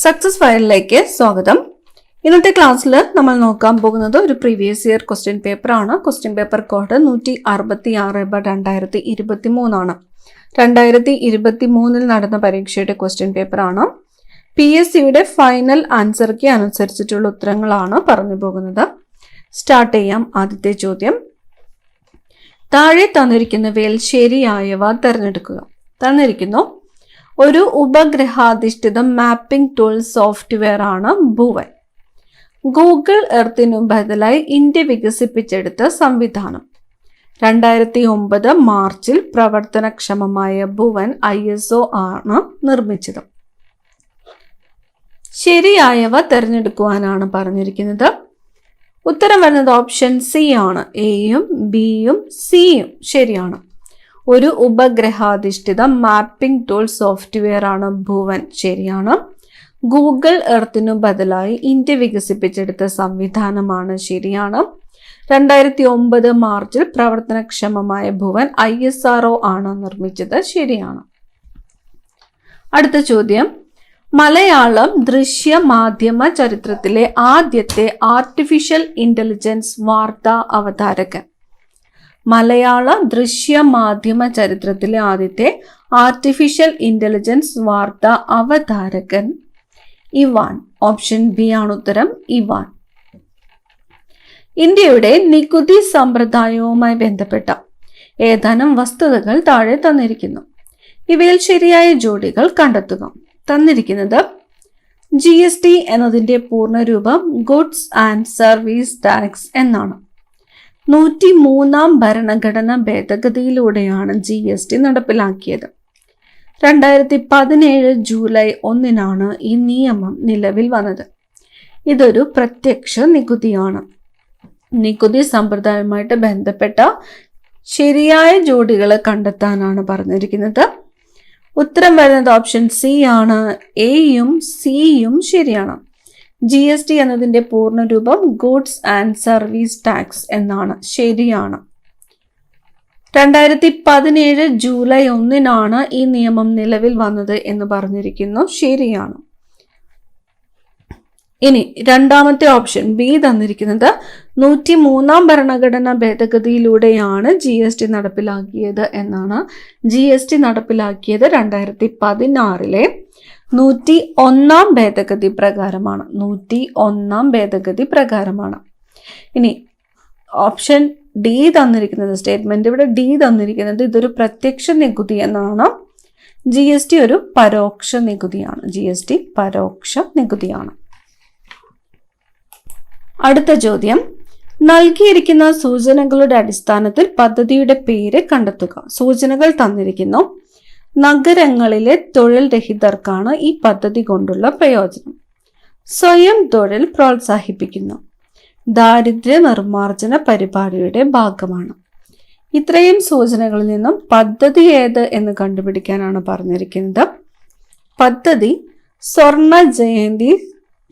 Success ഫയലിലേക്ക് സ്വാഗതം. ഇന്നത്തെ ക്ലാസ്സിൽ നമ്മൾ നോക്കാൻ പോകുന്നത് ഒരു പ്രീവിയസ് ഇയർ ക്വസ്റ്റ്യൻ പേപ്പർ ആണ്. ക്വസ്റ്റ്യൻ പേപ്പർ കോഡ് 166/2023 ആണ്. 2023 നടന്ന പരീക്ഷയുടെ ക്വസ്റ്റ്യൻ പേപ്പർ ആണ്. PSCയുടെ ഫൈനൽ ആൻസർ കീ അനുസരിച്ചിട്ടുള്ള ഉത്തരങ്ങളാണ് പറഞ്ഞു പോകുന്നത്. സ്റ്റാർട്ട് ചെയ്യാം. ആദ്യത്തെ ചോദ്യം, താഴെ തന്നിരിക്കുന്നവയിൽ ശരിയായവ തിരഞ്ഞെടുക്കുക. തന്നിരിക്കുന്നു ഒരു ഉപഗ്രഹാധിഷ്ഠിത മാപ്പിംഗ് ടൂൾ സോഫ്റ്റ്വെയർ ആണ് ഭുവൻ. ഗൂഗിൾ എർത്തിനു ബദലായി ഇന്ത്യ വികസിപ്പിച്ചെടുത്ത സംവിധാനം. 2009 മാർച്ചിൽ പ്രവർത്തനക്ഷമമായ ഭുവൻ ISO ആണ് നിർമ്മിച്ചത്. ശരിയായവ തിരഞ്ഞെടുക്കുവാനാണ് പറഞ്ഞിരിക്കുന്നത്. ഉത്തരം വരുന്നത് ഓപ്ഷൻ സി ആണ്. എയും ബിയും സിയും ശരിയാണ്. ഒരു ഉപഗ്രഹാധിഷ്ഠിത മാപ്പിംഗ് ടൂൾ സോഫ്റ്റ്വെയർ ആണ് ഭുവൻ, ശരിയാണ്. ഗൂഗിൾ എർത്തിനു ബദലായി ഇന്ത്യ വികസിപ്പിച്ചെടുത്ത സംവിധാനമാണ്, ശരിയാണ്. 2009 മാർച്ചിൽ പ്രവർത്തനക്ഷമമായ ഭുവൻ ISRO ആണ് നിർമ്മിച്ചത്, ശരിയാണ്. അടുത്ത ചോദ്യം, മലയാളം ദൃശ്യ മാധ്യമ ചരിത്രത്തിലെ ആദ്യത്തെ ആർട്ടിഫിഷ്യൽ ഇന്റലിജൻസ് വാർത്താ അവതാരകൻ. മലയാള ദൃശ്യ മാധ്യമ ചരിത്രത്തിലെ ആദ്യത്തെ ആർട്ടിഫിഷ്യൽ ഇന്റലിജൻസ് വാർത്താ അവതാരകൻ ഇവാൻ. ഓപ്ഷൻ ബി ആണ് ഉത്തരം, ഇവാൻ. ഇന്ത്യയുടെ നികുതി സമ്പ്രദായവുമായി ബന്ധപ്പെട്ട ഏതാനും വസ്തുതകൾ താഴെ തന്നിരിക്കുന്നു. ഇവയിൽ ശരിയായ ജോഡികൾ കണ്ടെത്തുക. തന്നിരിക്കുന്നത് GST എന്നതിന്റെ പൂർണ്ണരൂപം ഗുഡ്സ് ആൻഡ് സർവീസ് ടാക്സ് എന്നാണ്. 103ാം ഭരണഘടനാ ഭേദഗതിയിലൂടെയാണ് GST നടപ്പിലാക്കിയത്. 2017 ജൂലൈ 1 ഈ നിയമം നിലവിൽ വന്നത്. ഇതൊരു പ്രത്യക്ഷ നികുതിയാണ്. നികുതി സമ്പ്രദായവുമായിട്ട് ബന്ധപ്പെട്ട ശരിയായ ജോഡികളെ കണ്ടെത്താനാണ് പറഞ്ഞിരിക്കുന്നത്. ഉത്തരം വരുന്നത് ഓപ്ഷൻ സി ആണ്. എയും സിയും ശരിയാണ്. GST എന്നതിന്റെ പൂർണ്ണരൂപം ഗുഡ്സ് ആൻഡ് സർവീസ് ടാക്സ് എന്നാണ്, ശരിയാണ്. 2017 ജൂലൈ 1 ഈ നിയമം നിലവിൽ വന്നത് എന്ന് പറഞ്ഞിരിക്കുന്നു, ശരിയാണ്. ഇനി രണ്ടാമത്തെ ഓപ്ഷൻ ബി തന്നിരിക്കുന്നത് 103ാം ഭരണഘടനാ ഭേദഗതിയിലൂടെയാണ് GST നടപ്പിലാക്കിയത് എന്നാണ്. GST നടപ്പിലാക്കിയത് 2016 101ാം ഭേദഗതി പ്രകാരമാണ്. 101ാം ഭേദഗതി പ്രകാരമാണ്. ഇനി ഓപ്ഷൻ ഡി തന്നിരിക്കുന്നത്, സ്റ്റേറ്റ്മെന്റ് ഇവിടെ ഡി തന്നിരിക്കുന്നത് ഇതൊരു പ്രത്യക്ഷ നികുതി എന്നാണ്. GST ഒരു പരോക്ഷ നികുതിയാണ്. GST പരോക്ഷ നികുതിയാണ്. അടുത്ത ചോദ്യം, നൽകിയിരിക്കുന്ന സൂചനകളുടെ അടിസ്ഥാനത്തിൽ പദ്ധതിയുടെ പേര് കണ്ടെത്തുക. സൂചനകൾ തന്നിരിക്കുന്നു. നഗരങ്ങളിലെ തൊഴിൽ രഹിതർക്കാണ് ഈ പദ്ധതി കൊണ്ടുള്ള പ്രയോജനം. സ്വയം തൊഴിൽ പ്രോത്സാഹിപ്പിക്കുന്നു. ദാരിദ്ര്യ നിർമ്മാർജ്ജന പരിപാടിയുടെ ഭാഗമാണ്. ഇത്രയും സൂചനകളിൽ നിന്നും പദ്ധതി ഏത് എന്ന് കണ്ടുപിടിക്കാനാണ് പറഞ്ഞിരിക്കുന്നത്. പദ്ധതി സ്വർണ ജയന്തി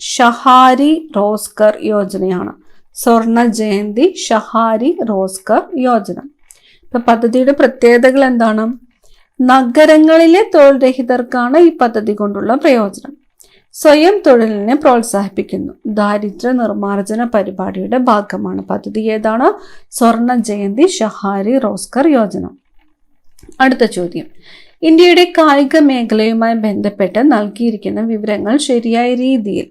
ഷഹാരി റോസ്കർ യോജനയാണ്. സ്വർണ ജയന്തി ഷഹാരി റോസ്കർ യോജന. ഇപ്പൊ പദ്ധതിയുടെ പ്രത്യേകതകൾ എന്താണ്? നഗരങ്ങളിലെ തൊഴിൽ രഹിതർക്കാണ് ഈ പദ്ധതി കൊണ്ടുള്ള പ്രയോജനം. സ്വയം തൊഴിലിനെ പ്രോത്സാഹിപ്പിക്കുന്നു. ദാരിദ്ര്യ നിർമ്മാർജ്ജന പരിപാടിയുടെ ഭാഗമാണ്. പദ്ധതി ഏതാണ്? സ്വർണ ജയന്തി ഷഹാരി റോസ്കർ യോജന. അടുത്ത ചോദ്യം, ഇന്ത്യയുടെ കായിക മേഖലയുമായി ബന്ധപ്പെട്ട് നൽകിയിരിക്കുന്ന വിവരങ്ങൾ ശരിയായ രീതിയിൽ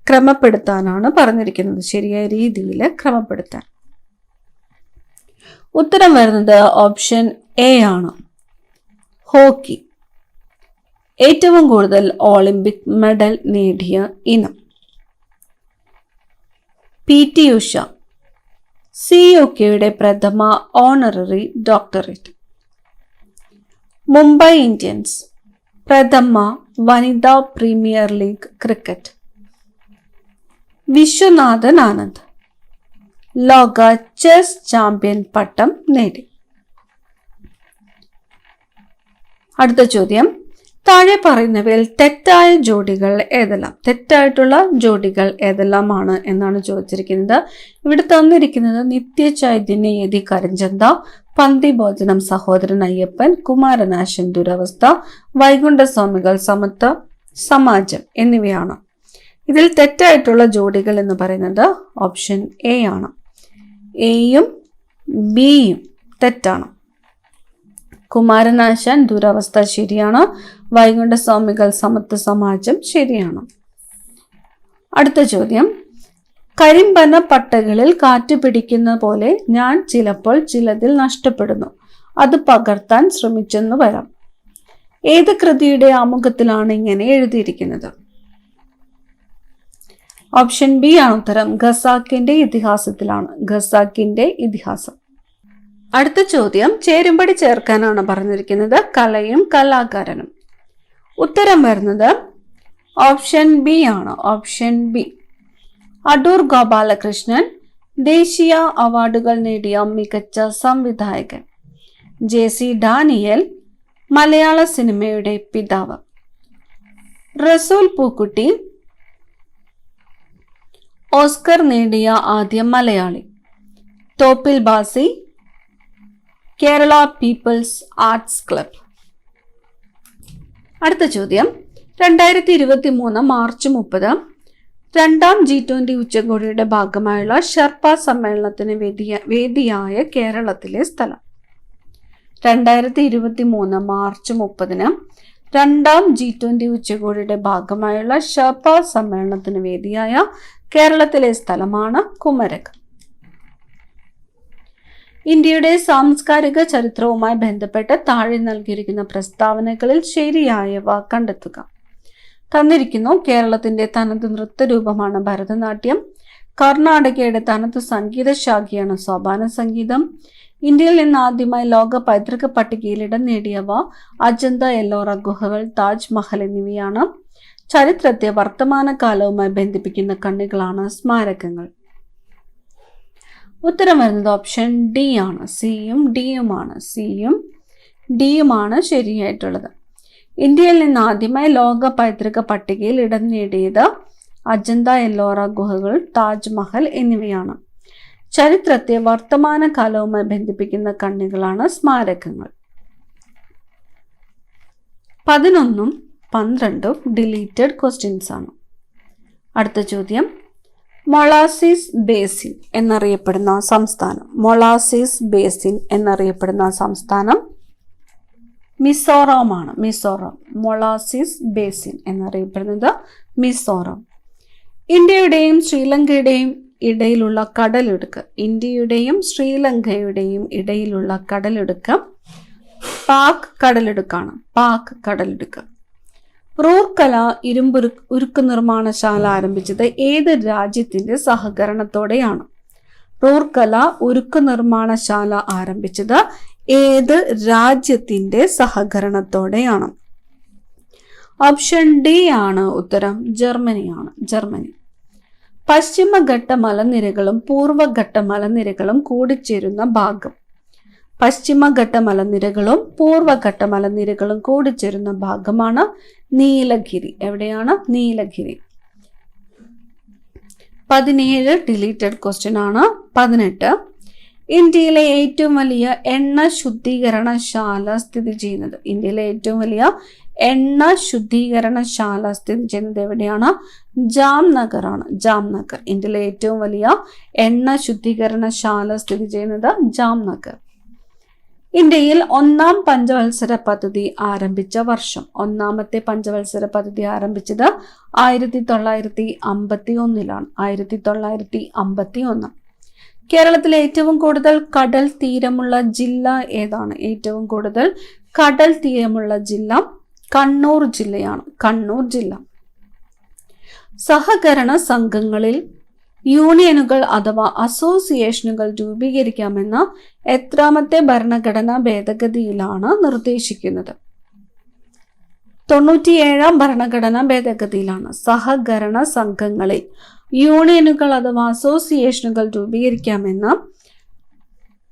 ക്രമപ്പെടുത്താനാണ് പറഞ്ഞിരിക്കുന്നത്. ശരിയായ രീതിയിൽ ക്രമപ്പെടുത്താൻ. ഉത്തരം വരുന്നത് ഓപ്ഷൻ എ ആണ്. ഹോക്കി ഏറ്റവും കൂടുതൽ ഒളിമ്പിക് മെഡൽ നേടിയ ഇനം. PT ഉഷ CUKയുടെ പ്രഥമ ഓണററി ഡോക്ടറേറ്റ്. മുംബൈ ഇന്ത്യൻസ് പ്രഥമ വനിതാ premier league cricket. Viswanathan Anand ലോക ചെസ് ചാമ്പ്യൻ പട്ടം നേടി. അടുത്ത ചോദ്യം, താഴെ പറയുന്നവയിൽ തെറ്റായ ജോഡികൾ ഏതെല്ലാം? തെറ്റായിട്ടുള്ള ജോഡികൾ ഏതെല്ലാമാണ് എന്നാണ് ചോദിച്ചിരിക്കുന്നത്. ഇവിടെ തന്നിരിക്കുന്നത് നിത്യചൈതന്യ യതി കരിഞ്ചന്ത, പന്തി ഭോജനം സഹോദരൻ അയ്യപ്പൻ, കുമാരനാശൻ ദുരവസ്ഥ, വൈകുണ്ഠസ്വാമികൾ സമത്വ സമാജം എന്നിവയാണ്. ഇതിൽ തെറ്റായിട്ടുള്ള ജോഡികൾ എന്ന് പറയുന്നത് ഓപ്ഷൻ എ ആണ്. എയും ബിയും തെറ്റാണ്. കുമാരനാശാൻ ദുരവസ്ഥ ശരിയാണ്. വൈകുണ്ഠസ്വാമികൾ സമത്വ സമാജം ശരിയാണ്. അടുത്ത ചോദ്യം, കരിമ്പന പട്ടകളിൽ കാറ്റ് പിടിക്കുന്ന പോലെ ഞാൻ ചിലപ്പോൾ ചിലതിൽ നഷ്ടപ്പെടുന്നു, അത് പകർത്താൻ ശ്രമിച്ചെന്ന് വരാം. ഏത് കൃതിയുടെ ആമുഖത്തിലാണ് ഇങ്ങനെ എഴുതിയിരിക്കുന്നത്? ഓപ്ഷൻ ബി ആണ് ഉത്തരം. ഖസാക്കിന്റെ ഇതിഹാസത്തിലാണ്. ഖസാക്കിന്റെ ഇതിഹാസം. അടുത്ത ചോദ്യം, ചേരുംപടി ചേർക്കാനാണ് പറഞ്ഞിരിക്കുന്നത്. കലയും കലാകാരനും. ഉത്തരം വരുന്നത് ഓപ്ഷൻ ബി ആണ്. Option B. അടൂർ ഗോപാലകൃഷ്ണൻ ദേശീയ അവാർഡുകൾ നേടിയ മികച്ച സംവിധായകൻ. ജെ.സി. ഡാനിയൽ മലയാള സിനിമയുടെ പിതാവ്. റസൂൽ പൂക്കുട്ടി ഓസ്കർ നേടിയ ആദ്യ മലയാളി. തോപ്പിൽ ബാസി കേരള പീപ്പിൾസ് ആർട്സ് ക്ലബ്. അടുത്ത ചോദ്യം, 2023 മാർച്ച് 30 രണ്ടാം G20 ഉച്ചകോടിയുടെ ഭാഗമായുള്ള ഷെർപ്പ സമ്മേളനത്തിന് വേദിയായ കേരളത്തിലെ സ്ഥലം. 2023 മാർച്ച് 30 രണ്ടാം G20 ഉച്ചകോടിയുടെ ഭാഗമായുള്ള ഷെർപ്പ സമ്മേളനത്തിന് വേദിയായ കേരളത്തിലെ സ്ഥലമാണ് കുമരകം. ഇന്ത്യയുടെ സാംസ്കാരിക ചരിത്രവുമായി ബന്ധപ്പെട്ട് താഴെ നൽകിയിരിക്കുന്ന പ്രസ്താവനകളിൽ ശരിയായവ കണ്ടെത്തുക. തന്നിരിക്കുന്നു. കേരളത്തിന്റെ തനത് നൃത്തരൂപമാണ് ഭരതനാട്യം. കർണാടകയുടെ തനത് സംഗീത ശാഖയാണ് സോപാന സംഗീതം. ഇന്ത്യയിൽ നിന്ന് ആദ്യമായി ലോക പൈതൃക പട്ടികയിൽ ഇടം നേടിയവ അജന്ത, എല്ലോറ ഗുഹകൾ, താജ്മഹൽ എന്നിവയാണ്. ചരിത്രത്തെ വർത്തമാനകാലവുമായി ബന്ധിപ്പിക്കുന്ന കണ്ണികളാണ് സ്മാരകങ്ങൾ. ഉത്തരം വരുന്നത് ഓപ്ഷൻ ഡി ആണ്. സിയും ഡിയുമാണ് ശരിയായിട്ടുള്ളത്. ഇന്ത്യയിൽ നിന്ന് ആദ്യമായി ലോക പൈതൃക പട്ടികയിൽ ഇടം നേടിയത് അജന്ത, എല്ലോറ ഗുഹകൾ, താജ്മഹൽ എന്നിവയാണ്. ചരിത്രത്തെ വർത്തമാനകാലവുമായി ബന്ധിപ്പിക്കുന്ന കണ്ണികളാണ് സ്മാരകങ്ങൾ. 11ഉം 12ഉം ഡിലീറ്റഡ് ക്വസ്റ്റ്യൻസ് ആണ്. അടുത്ത ചോദ്യം, മൊളാസിസ് ബേസിൻ എന്നറിയപ്പെടുന്ന സംസ്ഥാനം. മിസോറാമാണ്. മൊളാസിസ് ബേസിൻ എന്നറിയപ്പെടുന്നത് മിസോറാം. ഇന്ത്യയുടെയും ശ്രീലങ്കയുടെയും ഇടയിലുള്ള കടലിടുക്ക് പാക് കടലിടുക്ക്. റൂർക്കല ഉരുക്ക് നിർമ്മാണശാല ആരംഭിച്ചത് ഏത് രാജ്യത്തിന്റെ സഹകരണത്തോടെയാണ്? ഓപ്ഷൻ ഡി ആണ് ഉത്തരം. ജർമ്മനി. പശ്ചിമഘട്ട മലനിരകളും പൂർവഘട്ട മലനിരകളും കൂടിച്ചേരുന്ന ഭാഗം. കൂടിച്ചേരുന്ന ഭാഗമാണ് നീലഗിരി. എവിടെയാണ്? നീലഗിരി. 17 ഡിലീറ്റഡ് ക്വസ്റ്റ്യൻ ആണ്. 18, ഇന്ത്യയിലെ ഏറ്റവും വലിയ എണ്ണ ശുദ്ധീകരണശാല സ്ഥിതി ചെയ്യുന്നത്. എവിടെയാണ്? ജാംനഗർ ആണ്. ഇന്ത്യയിലെ ഏറ്റവും വലിയ എണ്ണ ശുദ്ധീകരണശാല സ്ഥിതി ചെയ്യുന്നത് ജാംനഗർ. ഇന്ത്യയിൽ ഒന്നാം പഞ്ചവത്സര പദ്ധതി ആരംഭിച്ച വർഷം. ഒന്നാമത്തെ പഞ്ചവത്സര പദ്ധതി ആരംഭിച്ചത് 1951 1951. കേരളത്തിലെ ഏറ്റവും കൂടുതൽ കടൽ തീരമുള്ള ജില്ല ഏതാണ്? കണ്ണൂർ ജില്ല. സഹകരണ സംഘങ്ങളിൽ യൂണിയനുകൾ അഥവാ അസോസിയേഷനുകൾ രൂപീകരിക്കാമെന്ന എത്രാമത്തെ ഭരണഘടനാ ഭേദഗതിയിലാണ് നിർദ്ദേശിക്കുന്നത്? 97ാം ഭരണഘടനാ ഭേദഗതിയിലാണ് സഹകരണ സംഘങ്ങളിൽ യൂണിയനുകൾ അഥവാ അസോസിയേഷനുകൾ രൂപീകരിക്കാമെന്ന്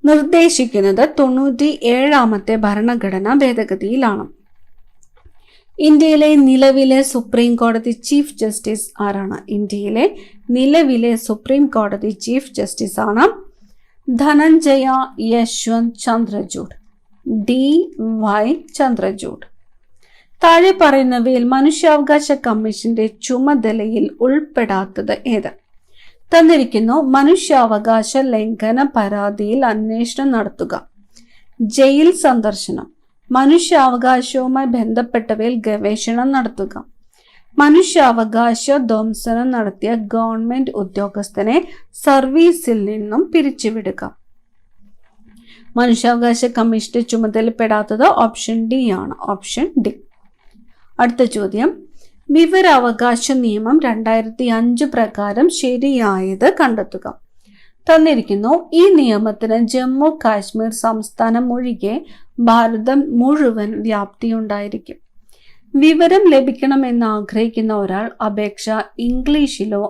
നിർദ്ദേശിക്കുന്നത് 97ാമത്തെ ഭരണഘടനാ ഭേദഗതിയിലാണ്. ഇന്ത്യയിലെ നിലവിലെ സുപ്രീം കോടതി ചീഫ് ജസ്റ്റിസ് ആരാണ്? ധനഞ്ജയ യശ്വന്ത് ചന്ദ്രചൂഡ്. DY ചന്ദ്രചൂഡ്. താഴെ പറയുന്നവയിൽ മനുഷ്യാവകാശ കമ്മീഷന്റെ ചുമതലയിൽ ഉൾപ്പെടാത്തത് ഏത്? തന്നിരിക്കുന്നു. മനുഷ്യാവകാശ ലംഘന പരാതിയിൽ അന്വേഷണം നടത്തുക, ജയിൽ സന്ദർശനം, മനുഷ്യാവകാശവുമായി ബന്ധപ്പെട്ടവയിൽ ഗവേഷണം നടത്തുക, മനുഷ്യാവകാശ ധ്വംസനം നടത്തിയ ഗവൺമെന്റ് ഉദ്യോഗസ്ഥനെ സർവീസിൽ നിന്നും പിരിച്ചുവിടുക. മനുഷ്യാവകാശ കമ്മീഷന്റെ ചുമതലപ്പെടാത്തത് ഓപ്ഷൻ ഡി ആണ്. Option D. അടുത്ത ചോദ്യം, വിവരാവകാശ നിയമം 2005 പ്രകാരം ശരിയായത് കണ്ടെത്തുക. തന്നിരിക്കുന്നു. ഈ നിയമത്തിന് ജമ്മു കാശ്മീർ സംസ്ഥാനം ഒഴികെ ഭാരതം മുഴുവൻ വ്യാപ്തിയുണ്ടായിരിക്കും. വിവരം ലഭിക്കണമെന്ന് ആഗ്രഹിക്കുന്ന ഒരാൾ അപേക്ഷ ഇംഗ്ലീഷിലോ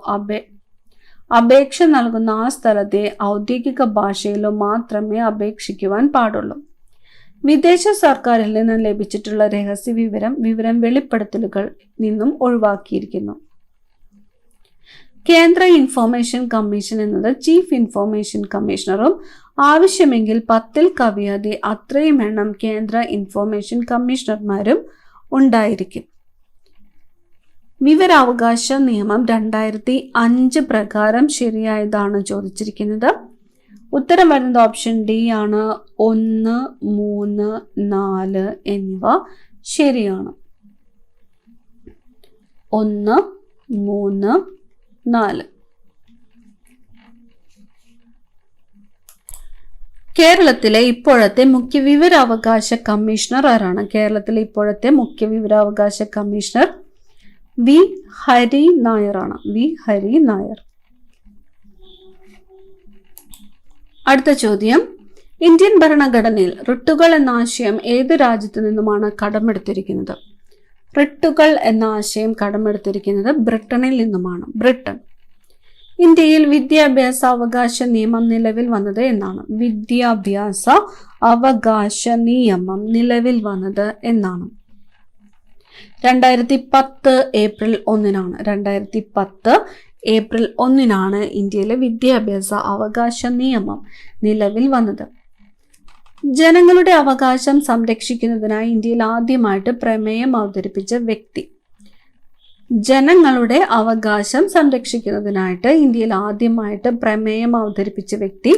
അപേക്ഷ നൽകുന്ന ആ സ്ഥലത്തെ ഔദ്യോഗിക ഭാഷയിലോ മാത്രമേ അപേക്ഷിക്കുവാൻ പാടുള്ളൂ. വിദേശ സർക്കാരിൽ നിന്ന് ലഭിച്ചിട്ടുള്ള രഹസ്യ വിവരം വെളിപ്പെടുത്തലുകൾ നിന്നും ഒഴിവാക്കിയിരിക്കുന്നു. കേന്ദ്ര ഇൻഫോർമേഷൻ കമ്മീഷൻ എന്നത് ചീഫ് ഇൻഫോർമേഷൻ കമ്മീഷണറും ആവശ്യമെങ്കിൽ 10ൽ കവിയാതെ അത്രയും എണ്ണം കേന്ദ്ര ഇൻഫോർമേഷൻ കമ്മീഷണർമാരും ഉണ്ടായിരിക്കും. വിവരാവകാശ നിയമം 2005 പ്രകാരം ശരിയായതാണ് ചോദിച്ചിരിക്കുന്നത്. ഉത്തരം വരുന്നത് ഓപ്ഷൻ ഡി ആണ്. 1, 3, 4 എന്നിവ ശരിയാണ്. 1, 3, 4. കേരളത്തിലെ ഇപ്പോഴത്തെ മുഖ്യ വിവരാവകാശ കമ്മീഷണർ ആരാണ്? കേരളത്തിലെ ഇപ്പോഴത്തെ മുഖ്യ വിവരാവകാശ കമ്മീഷണർ വി ഹരി നായർ ആണ്. വി ഹരി നായർ. അടുത്ത ചോദ്യം, ഇന്ത്യൻ ഭരണഘടനയിൽ റിട്ടുകൾ എന്ന ആശയം ഏത് രാജ്യത്തു നിന്നുമാണ് കടമെടുത്തിരിക്കുന്നത്? റിട്ടുകൾ എന്ന ആശയം കടമെടുത്തിരിക്കുന്നത് ബ്രിട്ടനിൽ നിന്നുമാണ്. ബ്രിട്ടൻ. ഇന്ത്യയിൽ വിദ്യാഭ്യാസ അവകാശ നിയമം നിലവിൽ വന്നത് എന്നാണ്? വിദ്യാഭ്യാസ അവകാശ നിയമം നിലവിൽ വന്നത് എന്നാണ്? 2010 ഏപ്രിൽ 1-നാണ്. 2010 ഏപ്രിൽ 1-നാണ് ഇന്ത്യയിലെ വിദ്യാഭ്യാസ അവകാശ നിയമം നിലവിൽ വന്നത്. ജനങ്ങളുടെ അവകാശം സംരക്ഷിക്കുന്നതിനായി ഇന്ത്യയിൽ ആദ്യമായിട്ട് പ്രമേയം അവതരിപ്പിച്ച വ്യക്തി? ജനങ്ങളുടെ അവകാശം സംരക്ഷിക്കുന്നതിനായിട്ട് ഇന്ത്യയിൽ ആദ്യമായിട്ട് പ്രമേയം അവതരിപ്പിച്ച വ്യക്തി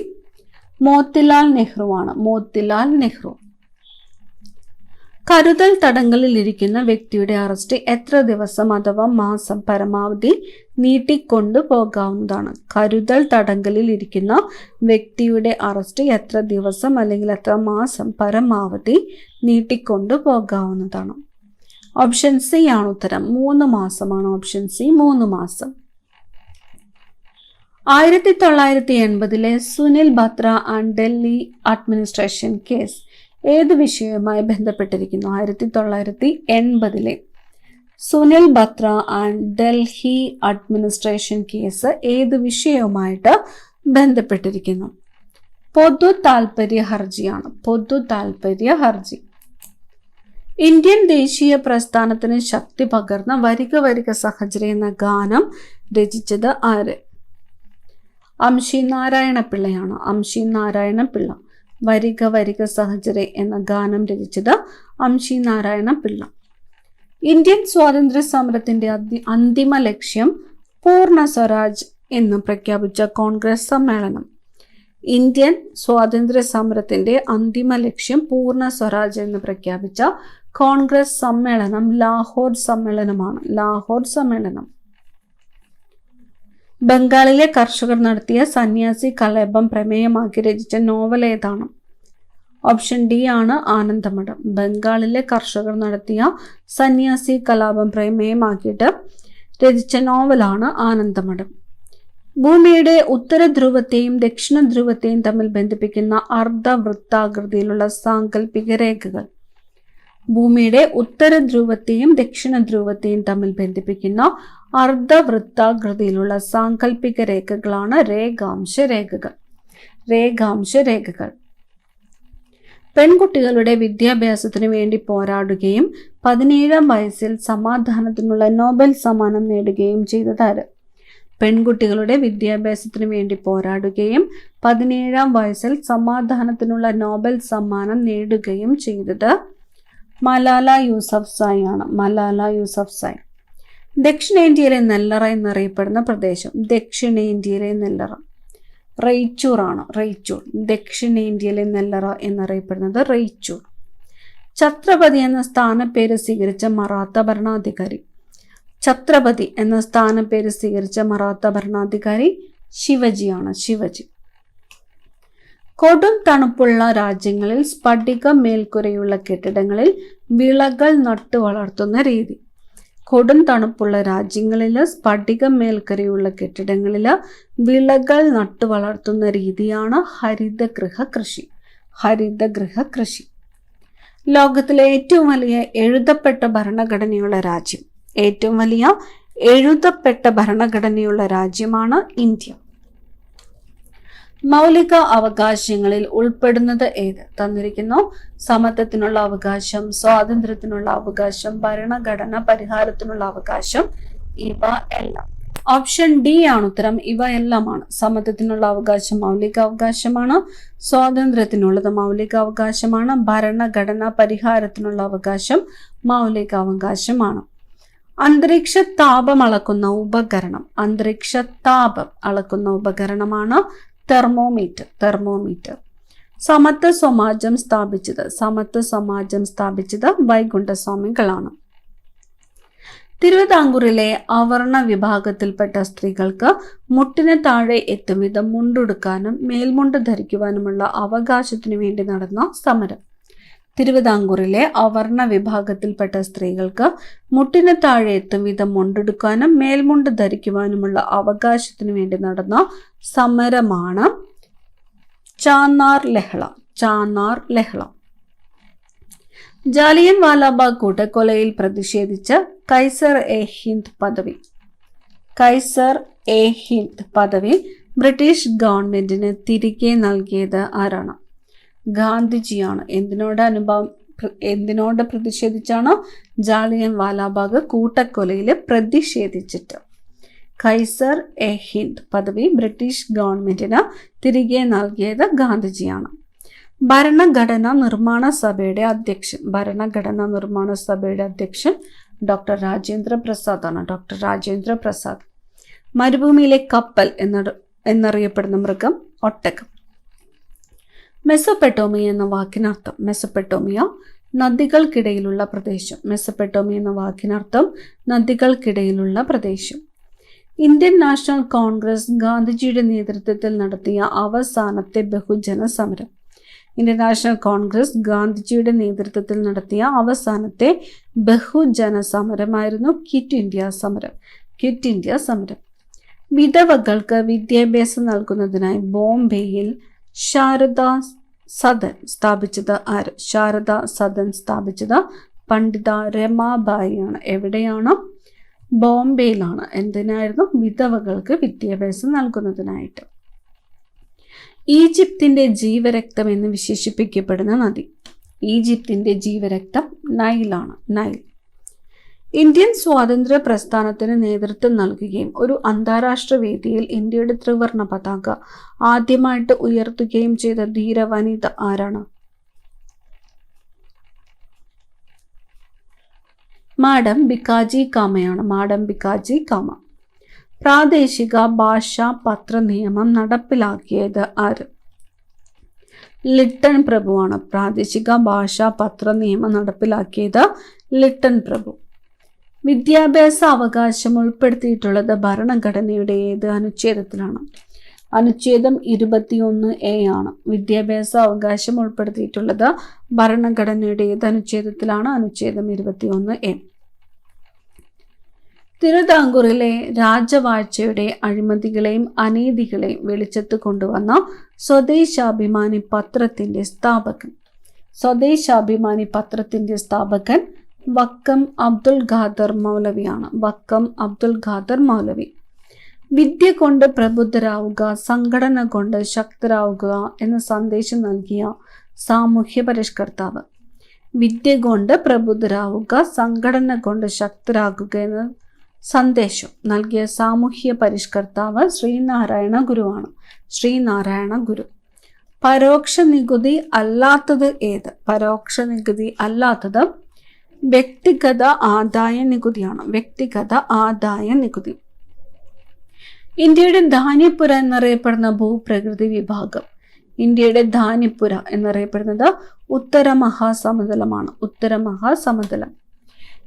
മോത്തിലാൽ നെഹ്റു ആണ്. മോത്തിലാൽ നെഹ്റു. കരുതൽ തടങ്കലിൽ ഇരിക്കുന്ന വ്യക്തിയുടെ അറസ്റ്റ് എത്ര ദിവസം അഥവാ മാസം പരമാവധി നീട്ടിക്കൊണ്ടു പോകാവുന്നതാണ്? കരുതൽ തടങ്കലിൽ ഇരിക്കുന്ന വ്യക്തിയുടെ അറസ്റ്റ് എത്ര ദിവസം അല്ലെങ്കിൽ എത്ര മാസം പരമാവധി നീട്ടിക്കൊണ്ടു പോകാവുന്നതാണ്? ഓപ്ഷൻ സി ആണ് ഉത്തരം. 3 മാസമാണ്. ഓപ്ഷൻ സി 3 മാസം. 1980-ലെ Sunil Batra and Delhi administration case ഏത് വിഷയവുമായി ബന്ധപ്പെട്ടിരിക്കുന്നു? 1980-ലെ Sunil Batra and Delhi administration case ഏത് വിഷയവുമായിട്ട് ബന്ധപ്പെട്ടിരിക്കുന്നു? പൊതു താൽപര്യ ഹർജിയാണ്. പൊതു താൽപര്യ ഹർജി. ഇന്ത്യൻ ദേശീയ പ്രസ്ഥാനത്തിന് ശക്തി പകർന്ന വരിക വരിക സഹചര്യ എന്ന ഗാനം രചിച്ചത് ആര്? അംശി നാരായണ പിള്ളയാണ്. അംശി നാരായണ പിള്ള. വരിക വരിക സഹചര്യ എന്ന ഗാനം രചിച്ചത് അംശി നാരായണ പിള്ള. ഇന്ത്യൻ സ്വാതന്ത്ര്യ സമരത്തിന്റെ അന്തിമ ലക്ഷ്യം പൂർണ്ണ സ്വരാജ് എന്ന് പ്രഖ്യാപിച്ച കോൺഗ്രസ് സമ്മേളനം? ഇന്ത്യൻ സ്വാതന്ത്ര്യ സമരത്തിന്റെ അന്തിമ ലക്ഷ്യം പൂർണ്ണ സ്വരാജ് എന്ന് പ്രഖ്യാപിച്ച കോൺഗ്രസ് സമ്മേളനം ലാഹോർ സമ്മേളനമാണ്. ലാഹോർ സമ്മേളനം. ബംഗാളിലെ കർഷകർ നടത്തിയ സന്യാസി കലാപം പ്രമേയമാക്കി രചിച്ച നോവൽ ഏതാണ്? ഓപ്ഷൻ ഡി ആണ് ആനന്ദമഠം. ബംഗാളിലെ കർഷകർ നടത്തിയ സന്യാസി കലാപം പ്രമേയമാക്കിയിട്ട് രചിച്ച നോവലാണ് ആനന്ദമഠം. ഭൂമിയുടെ ഉത്തര ധ്രുവത്തെയും ദക്ഷിണ ധ്രുവത്തെയും തമ്മിൽ ബന്ധിപ്പിക്കുന്ന അർദ്ധവൃത്താകൃതിയിലുള്ള സാങ്കല്പിക രേഖകൾ? ഭൂമിയുടെ ഉത്തര ധ്രുവത്തെയും ദക്ഷിണ ധ്രുവത്തെയും തമ്മിൽ ബന്ധിപ്പിക്കുന്ന അർദ്ധവൃത്താകൃതിയിലുള്ള സാങ്കല്പിക രേഖകളാണ് രേഖാംശ രേഖകൾ. രേഖാംശ രേഖകൾ. പെൺകുട്ടികളുടെ വിദ്യാഭ്യാസത്തിന് വേണ്ടി പോരാടുകയും 17-ാം വയസ്സിൽ സമാധാനത്തിനുള്ള നോബൽ സമ്മാനം നേടുകയും ചെയ്തതാര്? പെൺകുട്ടികളുടെ വിദ്യാഭ്യാസത്തിന് വേണ്ടി പോരാടുകയും 17-ാം വയസ്സിൽ സമാധാനത്തിനുള്ള നോബൽ സമ്മാനം നേടുകയും ചെയ്തത് മലാല യൂസഫ്സായി ആണ്. മലാല യൂസഫ്സായി. ദക്ഷിണേന്ത്യയിലെ നെല്ലറ എന്നറിയപ്പെടുന്ന പ്രദേശം. ദക്ഷിണേന്ത്യയിലെ നെല്ലറ റെയ്ച്ചൂർ ആണ്. റെയ്ച്ചൂർ. ദക്ഷിണേന്ത്യയിലെ നെല്ലറ എന്നറിയപ്പെടുന്നത് റെയ്ച്ചൂർ. ഛത്രപതി എന്ന സ്ഥാനപ്പേര് സ്വീകരിച്ച മറാത്ത ഭരണാധികാരി. ഛത്രപതി എന്ന സ്ഥാനപ്പേര് സ്വീകരിച്ച മറാത്ത ഭരണാധികാരി ശിവജിയാണ്. ശിവജി. കൊടും തണുപ്പുള്ള രാജ്യങ്ങളിൽ സ്ഫടിക മേൽക്കുരയുള്ള കെട്ടിടങ്ങളിൽ വിളകൾ നട്ടു വളർത്തുന്ന രീതി. കൊടും തണുപ്പുള്ള രാജ്യങ്ങളിൽ സ്ഫടിക മേൽക്കരയുള്ള കെട്ടിടങ്ങളിൽ വിളകൾ നട്ടു വളർത്തുന്ന രീതിയാണ് ഹരിതഗൃഹ കൃഷി. ഹരിതഗൃഹ കൃഷി. ലോകത്തിലെ ഏറ്റവും വലിയ എഴുതപ്പെട്ട ഭരണഘടനയുള്ള രാജ്യം. ഏറ്റവും വലിയ എഴുതപ്പെട്ട ഭരണഘടനയുള്ള രാജ്യമാണ് ഇന്ത്യ. മൗലിക അവകാശങ്ങളിൽ ഉൾപ്പെടുന്നത് ഏത്? തന്നിരിക്കുന്നു. സമത്വത്തിനുള്ള അവകാശം, സ്വാതന്ത്ര്യത്തിനുള്ള അവകാശം, ഭരണഘടന പരിഹാരത്തിനുള്ള അവകാശം, ഇവ എല്ലാം. ഓപ്ഷൻ ഡി ആണ് ഉത്തരം. ഇവ എല്ലാമാണ്. സമത്വത്തിനുള്ള അവകാശം മൗലിക അവകാശമാണ്. സ്വാതന്ത്ര്യത്തിനുള്ളത് മൗലിക അവകാശമാണ്. ഭരണഘടന പരിഹാരത്തിനുള്ള അവകാശം മൗലിക അവകാശമാണ്. അന്തരീക്ഷ താപം അളക്കുന്ന ഉപകരണം. അന്തരീക്ഷ താപം അളക്കുന്ന ഉപകരണമാണ് തെർമോമീറ്റർ. തെർമോമീറ്റർ. സമത്വ സമാജം സ്ഥാപിച്ചത്. സമത്വ സമാജം സ്ഥാപിച്ചത് വൈകുണ്ഠസ്വാമികളാണ്. തിരുവിതാംകൂറിലെ അവർണ വിഭാഗത്തിൽപ്പെട്ട സ്ത്രീകൾക്ക് മുട്ടിന് താഴെ എത്തും വിധം മുണ്ടുടുക്കാനും മേൽമുണ്ട് ധരിക്കുവാനുമുള്ള അവകാശത്തിനു വേണ്ടി നടന്ന സമരം. തിരുവിതാംകൂറിലെ അവർണ വിഭാഗത്തിൽപ്പെട്ട സ്ത്രീകൾക്ക് മുട്ടിന് താഴെ എത്തും വിധം മുണ്ടെടുക്കാനും മേൽമുണ്ട് ധരിക്കുവാനുമുള്ള അവകാശത്തിനു വേണ്ടി നടന്ന സമരമാണ് ചാന്നാർ ലഹള. ചാന്നാർ ലഹള. ജാലിയൻ വാലാബാഗ് കൂട്ടക്കൊലയിൽ പ്രതിഷേധിച്ച് കൈസർ എ ഹിന്ദ് പദവി. കൈസർ എ ഹിന്ദ് പദവി ബ്രിട്ടീഷ് ഗവൺമെന്റിന് തിരികെ നൽകിയത് ആരാണ്? ഗാന്ധിജിയാണ്. എന്തിനോട് പ്രതിഷേധിച്ചാണ്? ജാലിയൻ വാലാബാഗ് കൂട്ടക്കൊലയിൽ പ്രതിഷേധിച്ചിട്ട്. കൈസർ എ ഹിന്ദ് പദവി ബ്രിട്ടീഷ് ഗവൺമെന്റിന് തിരികെ നൽകിയത് ഗാന്ധിജിയാണ്. ഭരണഘടനാ നിർമ്മാണ സഭയുടെ അധ്യക്ഷൻ. ഭരണഘടനാ നിർമ്മാണ സഭയുടെ അധ്യക്ഷൻ ഡോക്ടർ രാജേന്ദ്ര പ്രസാദ് ആണ്. ഡോക്ടർ രാജേന്ദ്ര പ്രസാദ്. മരുഭൂമിയിലെ കപ്പൽ എന്നറിയപ്പെടുന്ന മൃഗം ഒട്ടകം. മെസൊപ്പൊട്ടേമിയ എന്ന വാക്കിനർത്ഥം. മെസൊപ്പൊട്ടേമിയ നദികൾക്കിടയിലുള്ള പ്രദേശം. മെസൊപ്പൊട്ടേമിയ എന്ന വാക്കിനർത്ഥം നദികൾക്കിടയിലുള്ള പ്രദേശം. ഇന്ത്യൻ നാഷണൽ കോൺഗ്രസ് ഗാന്ധിജിയുടെ നേതൃത്വത്തിൽ നടത്തിയ അവസാനത്തെ ബഹുജന സമരം. ഇന്ത്യൻ നാഷണൽ കോൺഗ്രസ് ഗാന്ധിജിയുടെ നേതൃത്വത്തിൽ നടത്തിയ അവസാനത്തെ ബഹുജന സമരമായിരുന്നു ക്വിറ്റ് ഇന്ത്യ സമരം. ക്വിറ്റ് ഇന്ത്യ സമരം. വിധവകൾക്ക് വിദ്യാഭ്യാസം നൽകുന്നതിനായി ബോംബെയിൽ ശാരദാ സദൻ സ്ഥാപിച്ചത് ആര്? ശാരദാ സദൻ സ്ഥാപിച്ചത് പണ്ഡിത രമാബായി ആണ്. എവിടെയാണ്? ബോംബെയിലാണ്. എന്തിനായിരുന്നു? വിധവകൾക്ക് വിദ്യാഭ്യാസം നൽകുന്നതിനായിട്ട്. ഈജിപ്തിന്റെ ജീവരക്തം എന്ന് വിശേഷിപ്പിക്കപ്പെടുന്ന നദി. ഈജിപ്തിന്റെ ജീവരക്തം നൈലാണ്. നൈൽ. ഇന്ത്യൻ സ്വാതന്ത്ര്യ പ്രസ്ഥാനത്തിന് നേതൃത്വം നൽകുകയും ഒരു അന്താരാഷ്ട്ര വേദിയിൽ ഇന്ത്യയുടെ ത്രിവർണ പതാക ആദ്യമായിട്ട് ഉയർത്തുകയും ചെയ്ത ധീര വനിത ആരാണ്? മാഡം ഭിക്കാജി കാമയാണ്. മാഡം ഭിക്കാജി കാമ. പ്രാദേശിക ഭാഷാ പത്ര നിയമം നടപ്പിലാക്കിയത് ആര്? ലിട്ടൺ പ്രഭുവാണ്. പ്രാദേശിക ഭാഷാ പത്ര നിയമം നടപ്പിലാക്കിയത് ലിട്ടൺ പ്രഭു. വിദ്യാഭ്യാസ അവകാശം ഉൾപ്പെടുത്തിയിട്ടുള്ളത് ഭരണഘടനയുടെ ഏത് അനുച്ഛേദത്തിലാണ്? അനുച്ഛേദം 21A ആണ്. വിദ്യാഭ്യാസ അവകാശം ഉൾപ്പെടുത്തിയിട്ടുള്ളത് ഭരണഘടനയുടെ ഏത് അനുച്ഛേദത്തിലാണ്? അനുച്ഛേദം 21A. തിരുവിതാംകൂറിലെ രാജവാഴ്ചയുടെ അഴിമതികളെയും അനീതികളെയും വെളിച്ചത്ത് കൊണ്ടുവന്ന സ്വദേശാഭിമാനി പത്രത്തിന്റെ സ്ഥാപകൻ. സ്വദേശാഭിമാനി പത്രത്തിന്റെ സ്ഥാപകൻ വക്കം അബ്ദുൽ ഖാദർ മൗലവിയാണ്. വക്കം അബ്ദുൽ ഖാദർ മൗലവി. വിദ്യ കൊണ്ട് പ്രബുദ്ധരാവുക, സംഘടന കൊണ്ട് ശക്തരാവുക എന്ന സന്ദേശം നൽകിയ സാമൂഹ്യ പരിഷ്കർത്താവ്. വിദ്യ കൊണ്ട് പ്രബുദ്ധരാവുക, സംഘടന കൊണ്ട് ശക്തരാകുക എന്ന സന്ദേശം നൽകിയ സാമൂഹ്യ പരിഷ്കർത്താവ് ശ്രീനാരായണ ഗുരുവാണ്. ശ്രീനാരായണ ഗുരു. പരോക്ഷ നികുതി അല്ലാത്തത് ഏത്? പരോക്ഷ നികുതി അല്ലാത്തത് വ്യക്തിഗത ആദായ നികുതിയാണ്. വ്യക്തിഗത ആദായ നികുതി. ഇന്ത്യയുടെ ധാന്യപ്പുര എന്നറിയപ്പെടുന്ന ഭൂപ്രകൃതി വിഭാഗം. ഇന്ത്യയുടെ ധാന്യപ്പുര എന്നറിയപ്പെടുന്നത് ഉത്തര മഹാസമതലമാണ്. ഉത്തര മഹാസമതലം.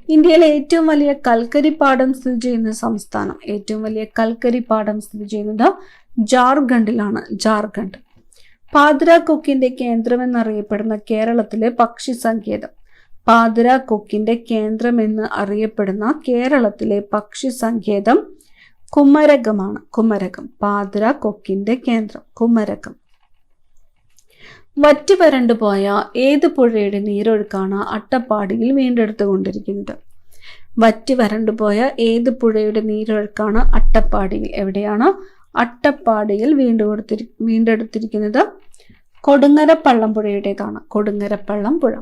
ഇന്ത്യയിലെ ഏറ്റവും വലിയ കൽക്കരിപ്പാടം സ്ഥിതി ചെയ്യുന്ന സംസ്ഥാനം. ഏറ്റവും വലിയ കൽക്കരിപ്പാടം സ്ഥിതി ചെയ്യുന്നത് ജാർഖണ്ഡിലാണ്. ജാർഖണ്ഡ്. പാതിര കൊക്കിന്റെ കേന്ദ്രം എന്നറിയപ്പെടുന്ന കേരളത്തിലെ പക്ഷി സങ്കേതം. പാതിര കൊക്കിന്റെ കേന്ദ്രം എന്ന് അറിയപ്പെടുന്ന കേരളത്തിലെ പക്ഷി സങ്കേതം കുമരകമാണ്. കുമരകം. പാതിര കൊക്കിന്റെ കേന്ദ്രം കുമരകം. വറ്റി വരണ്ടുപോയ ഏത് പുഴയുടെ നീരൊഴുക്കാണ് അട്ടപ്പാടിയിൽ വീണ്ടെടുത്തുകൊണ്ടിരിക്കുന്നത്? വറ്റി വരണ്ടുപോയ ഏത് പുഴയുടെ നീരൊഴുക്കാണ് അട്ടപ്പാടിയിൽ? എവിടെയാണ്? അട്ടപ്പാടിയിൽ വീണ്ടെടുത്തിരിക്കുന്നത് കൊടുങ്ങരപ്പള്ളം പുഴയുടേതാണ്. കൊടുങ്ങരപ്പള്ളം പുഴ.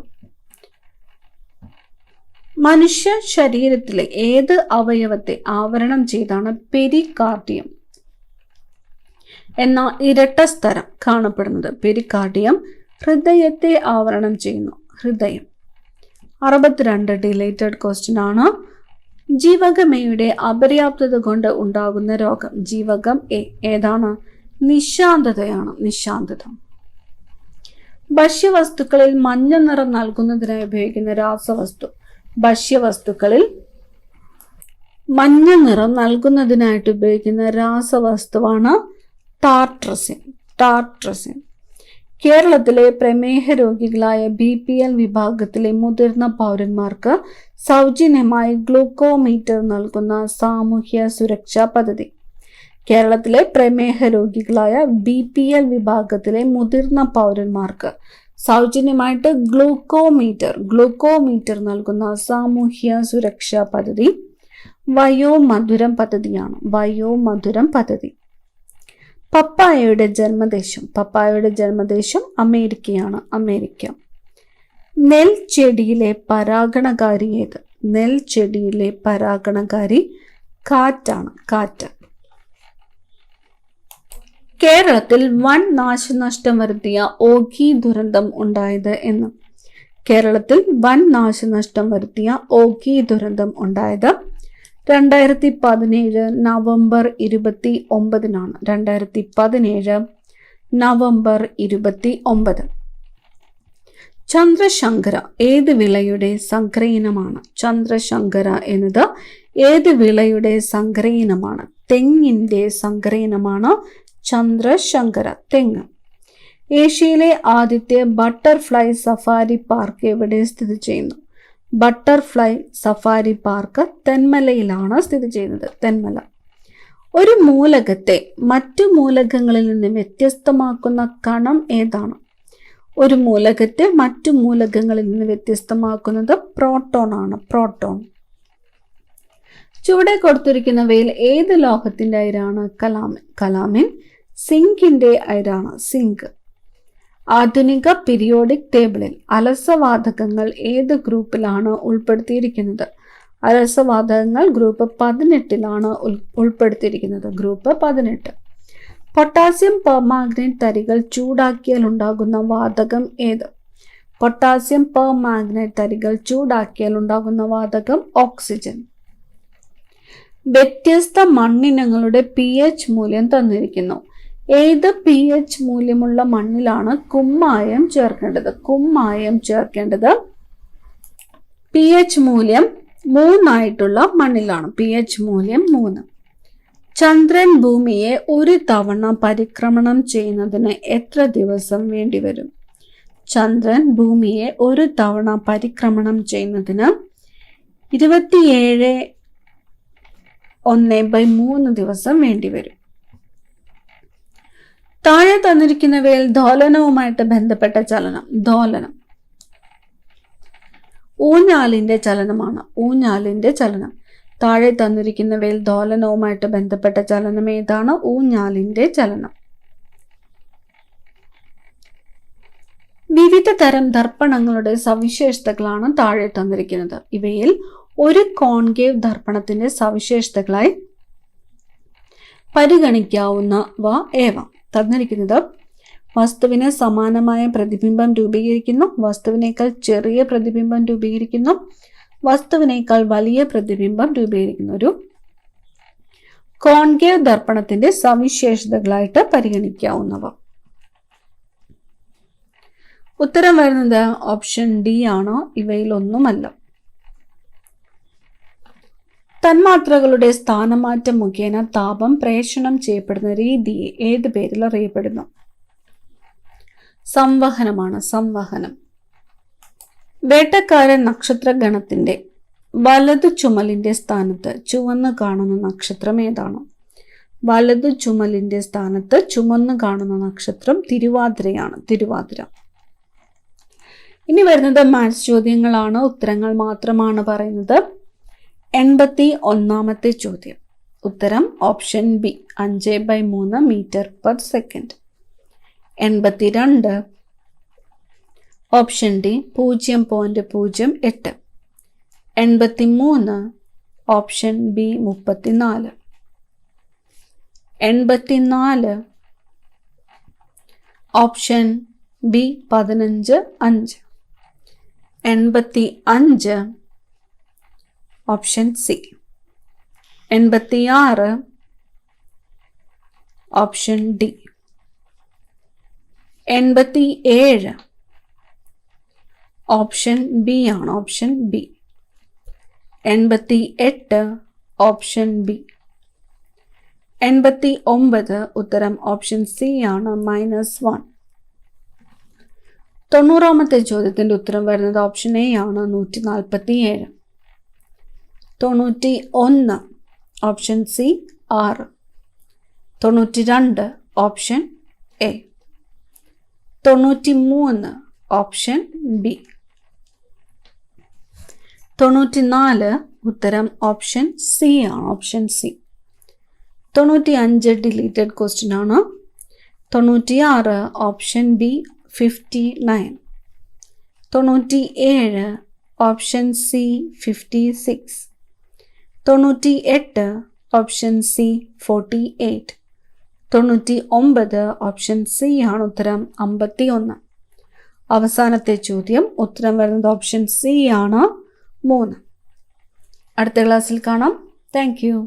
മനുഷ്യ ശരീരത്തിലെ ഏത് അവയവത്തെ ആവരണം ചെയ്താണ് പെരികാർഡിയം എന്ന ഇരട്ട സ്ഥലം കാണപ്പെടുന്നത്? പെരികാർഡിയം ഹൃദയത്തെ ആവരണം ചെയ്യുന്നു. ഹൃദയം. 62 ഡിലേറ്റഡ് ക്വസ്റ്റ്യൻ ആണ്. ജീവകം എയുടെ അപര്യാപ്തത കൊണ്ട് ഉണ്ടാകുന്ന രോഗം. ജീവകം എ ഏതാണ്? നിശാന്തതയാണ്. നിശാന്തത. ഭക്ഷ്യവസ്തുക്കളിൽ മഞ്ഞ നിറം നൽകുന്നതിനായി ഉപയോഗിക്കുന്ന രാസവസ്തു. ഭക്ഷ്യവസ്തുക്കളിൽ മഞ്ഞ നിറം നൽകുന്നതിനായിട്ട് ഉപയോഗിക്കുന്ന രാസവസ്തുവാണ് ടാർട്രസിൻ. ടാർട്രസിൻ. കേരളത്തിലെ പ്രമേഹ രോഗികളായ BPL വിഭാഗത്തിലെ മുതിർന്ന പൗരന്മാർക്ക് സൗജന്യമായി ഗ്ലൂക്കോമീറ്റർ നൽകുന്ന സാമൂഹ്യ സുരക്ഷാ പദ്ധതി. കേരളത്തിലെ പ്രമേഹ രോഗികളായ BPL വിഭാഗത്തിലെ മുതിർന്ന പൗരന്മാർക്ക് സൗജന്യമായിട്ട് ഗ്ലൂക്കോമീറ്റർ നൽകുന്ന സാമൂഹ്യ സുരക്ഷാ പദ്ധതി വയോമധുരം പദ്ധതിയാണ്. വയോമധുരം പദ്ധതി. പപ്പായയുടെ ജന്മദേശം. പപ്പായയുടെ ജന്മദേശം അമേരിക്കയാണ്. അമേരിക്ക. നെൽച്ചെടിയിലെ പരാഗണകാരി ഏത്? നെൽച്ചെടിയിലെ പരാഗണകാരി കാറ്റാണ്. കാറ്റ്. കേരളത്തിൽ വൻ നാശനഷ്ടം വരുത്തിയ ഓഖി ദുരന്തം ഉണ്ടായത് എന്ന്. കേരളത്തിൽ വൻ നാശനഷ്ടം വരുത്തിയ ഓഖി ദുരന്തം ഉണ്ടായത് 2017 നവംബർ 29-നാണ്. 2017 നവംബർ 29. ചന്ദ്രശങ്കര ഏത് വിളയുടെ സങ്കരയിനമാണ്? ചന്ദ്രശങ്കര എന്നത് ഏത് വിളയുടെ സങ്കരയിനമാണ്? തെങ്ങിന്റെ സങ്കരയിനമാണ് ചന്ദ്രശങ്കര. തെങ്ങ്. ഏഷ്യയിലെ ആദ്യത്തെ ബട്ടർഫ്ലൈ സഫാരി പാർക്ക് എവിടെ സ്ഥിതി ചെയ്യുന്നു? ബട്ടർഫ്ലൈ സഫാരി പാർക്ക് തെന്മലയിലാണ് സ്ഥിതി ചെയ്യുന്നത്. തെന്മല. ഒരു മൂലകത്തെ മറ്റു മൂലകങ്ങളിൽ നിന്ന് വ്യത്യസ്തമാക്കുന്ന കണം ഏതാണ്? ഒരു മൂലകത്തെ മറ്റു മൂലകങ്ങളിൽ നിന്ന് വ്യത്യസ്തമാക്കുന്നത് പ്രോട്ടോൺ ആണ്. പ്രോട്ടോൺ. ചുവടെ കൊടുത്തിരിക്കുന്നവയിൽ ഏത് ലോഹത്തിന്റെ അയിരാണ്? കലാമിൻ. കലാമിൻ സിങ്കിന്റെ അയിരാണ്. സിങ്ക്. ആധുനിക പീരിയോഡിക് ടേബിളിൽ അലസവാതകങ്ങൾ ഏത് ഗ്രൂപ്പിലാണ് ഉൾപ്പെടുത്തിയിരിക്കുന്നത്? അലസവാതകങ്ങൾ ഗ്രൂപ്പ് 18-ലാണ് ഉൾപ്പെടുത്തിയിരിക്കുന്നത്. ഗ്രൂപ്പ് 18. പൊട്ടാസ്യം പെർമാംഗനേറ്റ് തരികൾ ചൂടാക്കിയാൽ ഉണ്ടാകുന്ന വാതകം ഏത്? പൊട്ടാസ്യം പെർമാംഗനേറ്റ് തരികൾ ചൂടാക്കിയാൽ ഉണ്ടാകുന്ന വാതകം ഓക്സിജൻ. വ്യത്യസ്ത മണ്ണിനങ്ങളുടെ pH മൂല്യം തന്നിരിക്കുന്നു. ഏത് pH മൂല്യമുള്ള മണ്ണിലാണ് കുമ്മായം ചേർക്കേണ്ടത്? കുമ്മായം ചേർക്കേണ്ടത് pH മൂല്യം 3 മണ്ണിലാണ്. pH മൂല്യം 3. ചന്ദ്രൻ ഭൂമിയെ ഒരു തവണ പരിക്രമണം ചെയ്യുന്നതിന് എത്ര ദിവസം വേണ്ടിവരും? ചന്ദ്രൻ ഭൂമിയെ ഒരു തവണ പരിക്രമണം ചെയ്യുന്നതിന് 27.1/3 ദിവസം വേണ്ടിവരും. താഴെ തന്നിരിക്കുന്നവയിൽ ദോലനവുമായിട്ട് ബന്ധപ്പെട്ട ചലനം. ദോലനം ഊഞ്ഞാലിന്റെ ചലനമാണ്. ഊഞ്ഞാലിന്റെ ചലനം. താഴെ തന്നിരിക്കുന്നവയിൽ ദോലനവുമായിട്ട് ബന്ധപ്പെട്ട ചലനം ഏതാണ്? ഊഞ്ഞാലിന്റെ ചലനം. വിവിധ തരം ദർപ്പണങ്ങളുടെ സവിശേഷതകളാണ് താഴെ തന്നിരിക്കുന്നത്. ഇവയിൽ ഒരു കോൺകേവ് ദർപ്പണത്തിന്റെ സവിശേഷതകളായി പരിഗണിക്കാവുന്നവ ഏവ? തന്നിരിക്കുന്നത് വസ്തുവിന് സമാനമായ പ്രതിബിംബം രൂപീകരിക്കുന്നു, വസ്തുവിനേക്കാൾ ചെറിയ പ്രതിബിംബം രൂപീകരിക്കുന്നു, വസ്തുവിനേക്കാൾ വലിയ പ്രതിബിംബം രൂപീകരിക്കുന്ന ഒരു കോൺകേവ് ദർപ്പണത്തിന്റെ സവിശേഷതകളായിട്ട് പരിഗണിക്കാവുന്നവ. ഉത്തരം വരുന്നത് ഓപ്ഷൻ ഡി ആണ്. ഇവയിലൊന്നുമല്ല. തന്മാത്രകളുടെ സ്ഥാനമാറ്റം മുഖേന താപം പ്രേഷണം ചെയ്യപ്പെടുന്ന രീതിയെ ഏത് പേരിൽ അറിയപ്പെടുന്നു? സംവഹനമാണ്. സംവഹനം. വേട്ടക്കാരൻ നക്ഷത്രഗണത്തിന്റെ വലതു ചുമലിന്റെ സ്ഥാനത്ത് ചുവന്ന് കാണുന്ന നക്ഷത്രം ഏതാണ്? വലതു ചുമലിന്റെ സ്ഥാനത്ത് ചുമന്ന് കാണുന്ന നക്ഷത്രം തിരുവാതിരയാണ്. തിരുവാതിര. ഇനി വരുന്നത് മാത്സ് ചോദ്യങ്ങളാണ്. ഉത്തരങ്ങൾ മാത്രമാണ് പറയുന്നത്. 81ാമത്തെ ചോദ്യം. ഉത്തരം option B 5/3 metre per second. 82 option D 0.08. 83 option B 34. 84 option B 15.5. 85 option C. 86 option D. 87 option B ആണ്. Option B. 88 option B. 89 ഉത്തരം ഓപ്ഷൻ സി ആണ്, -1. 90ാമത്തെ ചോദ്യത്തിന്റെ ഉത്തരം വരുന്നത് ഓപ്ഷൻ എ ആണ്, 147. 91 option C 6. 92 option A. 93 option B. 94 ഉത്തരം option C ആണ്. Option C. 95 deleted question ആണ്. 96 option B 59. 97 option C 56. 98 option C 48. 99 option C ആണ് ഉത്തരം 51. അവസാനത്തെ ചോദ്യം. ഉത്തരം വരുന്നത് ഓപ്ഷൻ സി ആണ്, 3. അടുത്ത ക്ലാസ്സിൽ കാണാം. Thank you.